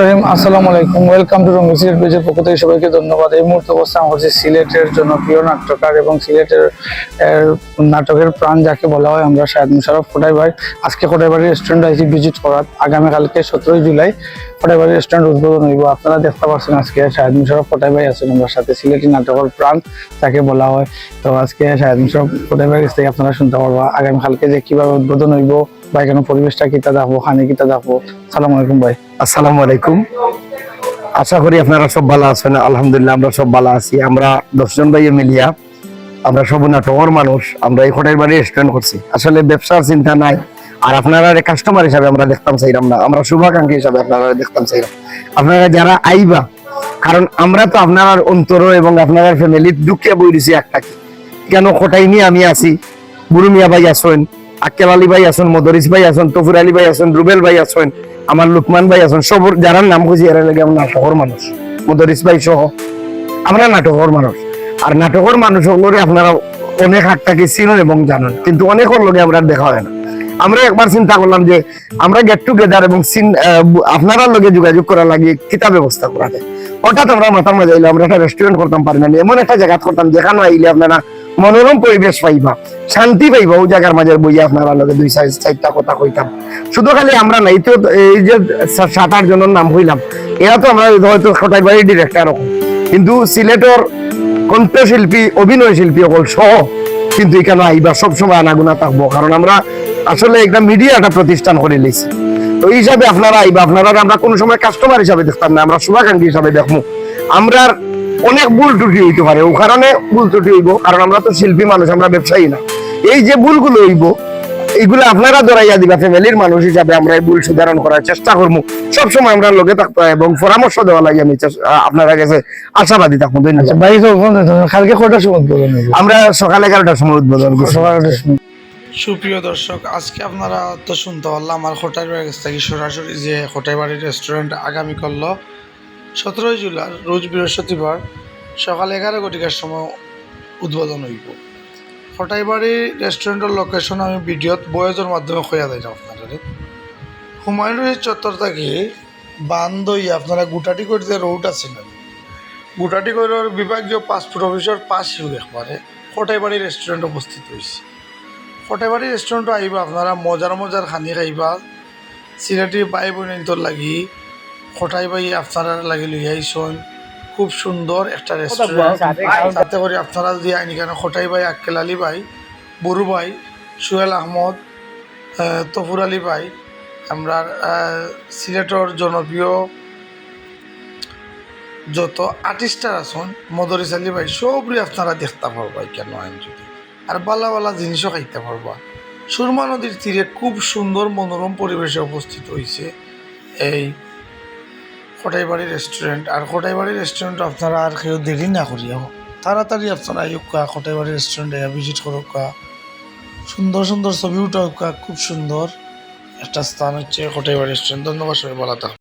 রহিম, আসসালামু আলাইকুম। Welcome to রঙিন সিলেট পেজের পক্ষ থেকে সবাইকে ধন্যবাদ। এই মুহূর্তে অবস্থান করছি সিলেটের জনপ্রিয় নাট্যকার এবং সিলেটের নাটকের প্রাণ যাকে বলা হয় আমরা শাহেদ মুশারফ খোটাই ভাই। আজকে খোটাই বাড়ি রেস্টুরেন্ট আইছি ভিজিট করার। আগামীকালকে 17 জুলাই খোটাই বাড়ি রেস্টুরেন্ট উদ্বোধন হইব। আপনারা দেখতে পাচ্ছেন আজকে শাহেদ মুশারফ খোটাই ভাই আছেন আমার সাথে, সিলেটি নাটকের প্রাণ যাকে বলা হয়। তো আজকে শাহেদ মুশারফ খোটাই ভাইয়ের কাছ থেকে আপনারা শুনতে পারবো আগামীকালকে যে কিভাবে উদ্বোধন হইব বা এখানে পরিবেশটা কিতা দেখবো, খানি কিতা দেখবো। সালামু আলাইকুম ভাই। আসসালামু আলাইকুম। আশা করি আপনারা সব ভালো আছেন। আলহামদুলিল্লাহ আমরা সব ভালো আছি। আমরা 10 জন ভাই মিলিয়া আমরা সব নাটকের মানুষ, আমরা এই খোটাই বাড়ি রেস্টুরেন্ট করছি। আসলে ব্যবসার চিন্তা নাই, আর আপনারা কাস্টমার হিসাবে আমরা দেখতাম চাইলাম না, আমরা শুভাকাঙ্ক্ষী হিসাবে আপনারা দেখতাম চাইলাম। আপনারা যারা আইবা, কারণ আমরা তো আপনার অন্তর এবং আপনার ফ্যামিলির দুঃখে বই দিছি একটা কি কেন খোটাই নিয়ে আমি আছি। বুড়ু মিয়া ভাই আসেন, আক্কেল আলী ভাই আসেন, মদরিস ভাই আসেন, তফুর আলী ভাই আসেন, রুবেল ভাই আসেন, আমার লুকমান ভাই আছেন, সব যারা নাম খুঁজি এরা লাগে আমরা নাটকের মানুষ। মদরিস ভাই সহ আমরা নাটকের মানুষ। আর নাটকের মানুষ হলে আপনারা অনেক হাটটাকে চিনেন এবং জানেন, কিন্তু অনেকের লগে আমরা দেখা হয় না। আমরা একবার চিন্তা করলাম যে আমরা গেট টুগেদার এবং আপনারা লগে যোগাযোগ করা লাগে কিতা ব্যবস্থা করা যায়। হঠাৎ আমরা মাথার মাঝে এলাম আমরা একটা রেস্টুরেন্ট করতাম পারি না, এমন একটা জায়গা করতাম যেখানে আইলে আপনারা মনোরম পরিবেশ পাইবা, শান্তি পাইবা। ওই জায়গার মাঝে বইয়া আপনারা লগে 2-4টা কথা কইতাম। শুধু খালি আমরা নাই তো, এই যে 7-8 জনের নাম হইলাম, এরা তো আমরা হয়তো খোটাই বাড়ির ডিরেক্টর, কিন্তু সিলেটের কণ্ঠশিল্পী অভিনয় শিল্পী সকল সহ কিন্তু এখানে আইবা সবসময় আনাগুনা থাকবো, কারণ আমরা আসলে একটা মিডিয়া একটা প্রতিষ্ঠান করে নিয়েছি। তো এই হিসাবে আপনারা আইবা, আপনারা আমরা কোনো সময় কাস্টমার হিসাবে দেখতাম না, আমরা শুভাকাঙ্ক্ষী হিসাবে দেখবো। আমরা অনেক ভুল ত্রুটি হইতে পারে, ও কারণে ভুল ত্রুটি হইব, কারণ আমরা তো শিল্পী মানুষ, আমরা ব্যবসায়ী না। এই যে ভুলগুলো হইব এইগুলো আপনারা ধরাইয়া দিবা, ফ্যামিলির মানুষ হিসাবে আমরা এই ভুল সুধারণ করার চেষ্টা করবো। সবসময় আমরা লোকে থাকতে এবং পরামর্শ দেওয়া লাগে আমি আপনারা কাছে আশাবাদী থাকবো। আচ্ছা ভাই, কালকে কটার সময় উদ্বোধন হইব? আমরা সকাল 11টার সময় উদ্বোধন করছি। সুপ্রিয় দর্শক, আজকে আপনারা তো শুনতে পারলাম আমার খোটাই বাড়ির কাছ থেকে সরাসরি যে খোটাই বাড়ির রেস্টুরেন্ট আগামীকাল 17 জুলাই রোজ বৃহস্পতিবার সকাল 11টার সময় উদ্বোধন হইব। খোটাই বাড়ি রেস্টুরেন্টের লোকেশন আমি ভিডিওত বয়েজের মাধ্যমে খোয়া দিলাম আপনারা। হুমায়ুনের চত্বর থেকে বান্দই আপনারা গুটাটিকর যে রোড আছে না, গুটাটিকরের বিভাগীয় পাসপোর্ট অফিসের পাশেও একবারে খোটাই বাড়ি রেস্টুরেন্ট অবস্থিত হয়েছে। খোটাই বাড়ি রেস্টুরেন্টে আইবা আপনারা মজার মজার খানি খাইবা। সিলেটি বাই বোনের লাগি খোটাই বাই আপনারা লাগি লই আইসন। খুব সুন্দর একটা রেস্টুরেন্ট, তাতে করে আপনারা যদি আইন কেন খোটাই ভাই, আক্কেল আলী ভাই, বরু ভাই, সোহেল আহমদ, তফুর আলী ভাই, আমরা সিলেটের জনপ্রিয় যত আর্টিস্টার আছেন, মদরিস আলী ভাই, সবই আপনারা দেখতে পারবা কেন আইন যদি, আর বালা বালা জিনিসও খাইতে পারবা। সুরমা নদীর তীরে খুব সুন্দর মনোরম পরিবেশে উপস্থিত হয়েছে এই খোটাই বাড়ি রেস্টুরেন্ট। আর খোটাই বাড়ি রেস্টুরেন্ট আপনারা আর কেউ দেরি না করিয়া তাড়াতাড়ি আপনারা আইকা খোটাই বাড়ি রেস্টুরেন্টে ভিজিট করুকা, সুন্দর সুন্দর ছবি উঠাউকা। খুব সুন্দর একটা স্থান হচ্ছে খোটাই বাড়ি রেস্টুরেন্ট। ধন্যবাদ, সবাই ভালো থাকুন।